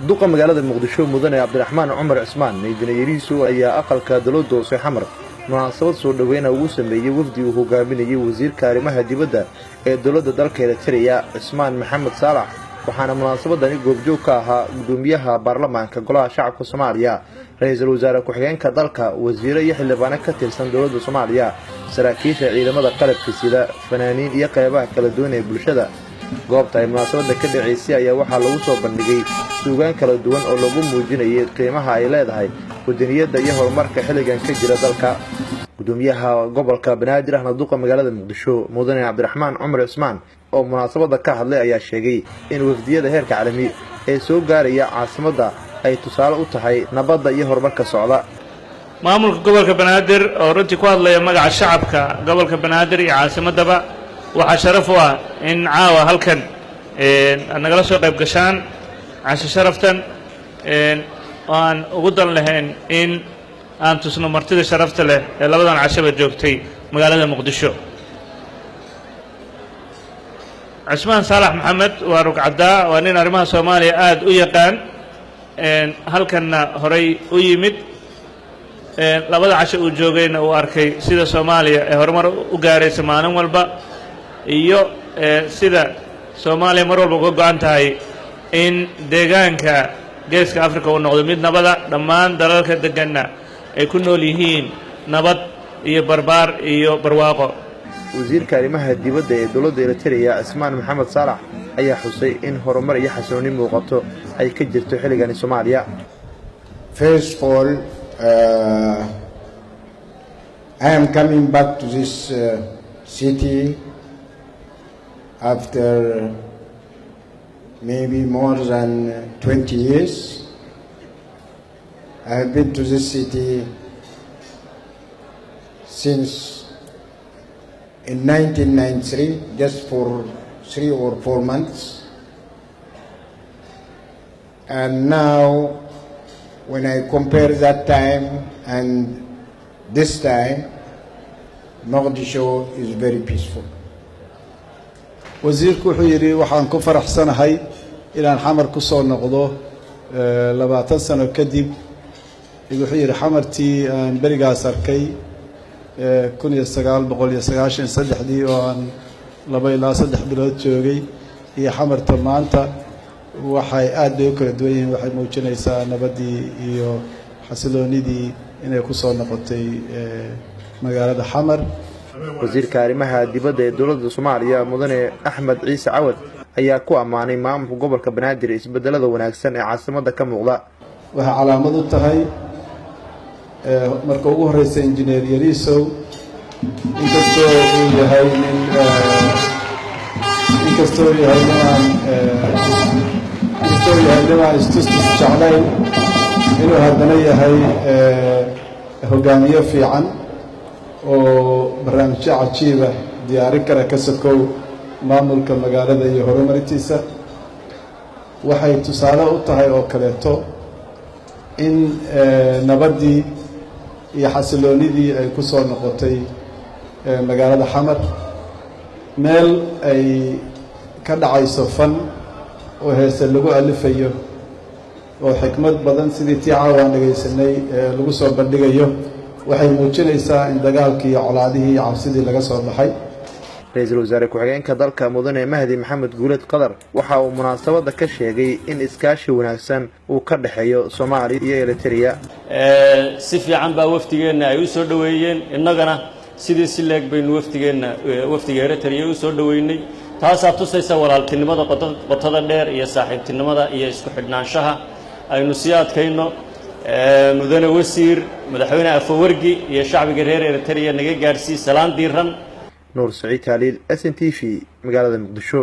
duqa magaalada Muqdisho mudane Cabdiraxmaan Cumar Cismaan injineeriisu ayaa aqalka dawladda hoose xamar munaasabad soo dhaweynaa ugu sameeyay wafdi uu hogaaminayay wasiirka arrimaha dibadda ee dawladda dalka Eritrea Cismaan Maxamed Saalax waxaana munaasabadani goobjoog ka ahaa gudoomiyaha baarlamaanka golaha shacabka Soomaaliya ra'iisul wasaare ku-xigeenka dalka wasiiro iyo xildhibaano ka tirsan dawladda Soomaaliya saraakiisha ciidamada qalabka sida fanaaniin iyo qaybaha kala duwan ee bulshada goobta ay munaasabada ka dhaceysay ayaa waxaa lagu soo bandhigay suugaan kala duwan oo lagu muujinayay qiimaha ay leedahay wadaniyada iyo horumarka xilligan ka jira dalka gudoomiyaha gobolka Banaadir ahna duqa magaalada Muqdisho mudane Cabdiraxmaan Cumar Cismaan oo munaasabada ka hadlay ayaa sheegay in wafdiyada heerka caalami ee soo gaaraya caasimadda ay tusaale u tahay nabadda iyo horumarka socda maamulka gobolka Banaadir oo runtii ku hadlaya magaca shacabka gobolka Banaadir iyo caasimadaba waxa sharaf u ah in caawa halkan nagala soo qayb gashaan casho sharaftan aan ugu dan lahayn in aan tusno martida sharafta leh ee labadan cashaba joogtay magaalada Muqdisho Cismaan Saalax Maxamed waa rugcada waa nin arrimaha Soomaaliya aad u yaqaan halkanna horay u yimid labada casho uu joogayna uu arkay sida Soomaaliya ee horumar u gaaraysa maalin walba iyo sida Soomaaliya mar walba uga go'an tahay in deegaanka geeska Afrika uu noqdo mid nabada dhammaan dalalka deganna ay ku nool yihiin nabad iyo barbaar iyo barwaaqo wasiirka arrimaha dibadda ee dawladda Eritrea Cismaan Maxamed Saalax ayaa xusay in horumar iyo xasillooni muuqato ay ka jirto xilligan Soomaaliya First of all, I am coming back to this city after maybe more than 20 years. I have been to this city since in 1993, just for 3 or 4 months. And now, when I compare that time and this time, Mogadishu is very peaceful. wasiirku wuxuu yiri waxaan ku faraxsanahay inaan xamar ku soo noqdo 20 sano kadib wuxuu yiri xamartii aan barigaas arkay 1993 oo aan 2 ilaa 3 bilood joogay iyo xamarta maanta waxay aad u kala duwan yihiin waxay muujinaysaa nabadii iyo xasiloonidii inay ku soo noqotay magaalada xamar wasiirka arrimaha dibadda ee dawladda Soomaaliya mudane Axmed Ciise Cawad ayaa ku amaanay maamulka gobolka Banaadir isbedelada wanaagsan ee caasimadda ka muuqda waxa calaamad u tahay marka ugu horeysa injineer Yariisow inkastoo uu yahay nin istustus jeclayn inuu haddana yahay hogaamiye fiican oo barnaamijyo cajiiba diyaarin kara ka sokow maamulka magaalada iyo horumarintiisa waxay tusaale u tahay oo kaleeto in nabadii iyo xasiloonidii ay ku soo noqotay magaalada xamar meel ay ka dhacayso fan oo heese lagu alifayo oo xikmad badan sidii tii caawaan dhagaysanay lagu soo bandhigayo waxay muujinaysaa in dagaalkii iyo colaadihii iyo cabsidii laga soo baxay ra'iisul wasaare ku-xigeenka dalka mudane Mahdi Maxamed Guuled Qadar waxa uu munaasabada ka sheegay in iskaashi wanaagsan uu ka dhaxeeyo Soomaaliya iyo Eritrea si fiican baa waftigeena ay u soo dhaweeyeen innagana sidii si leeg baynu waftiga Eritrea u soo dhaweynay taas aad tusaysa walaaltinimada qotada dheer iyo saaxiibtinimada iyo isku xidhnaanshaha aynu sii adkayno mudane wasiir madaxweyne Afwerki iyo shacbiga reer Eritrea naga gaarsiin salaan diiran Nuur Saciid Haliil SNTV magaalada Muqdisho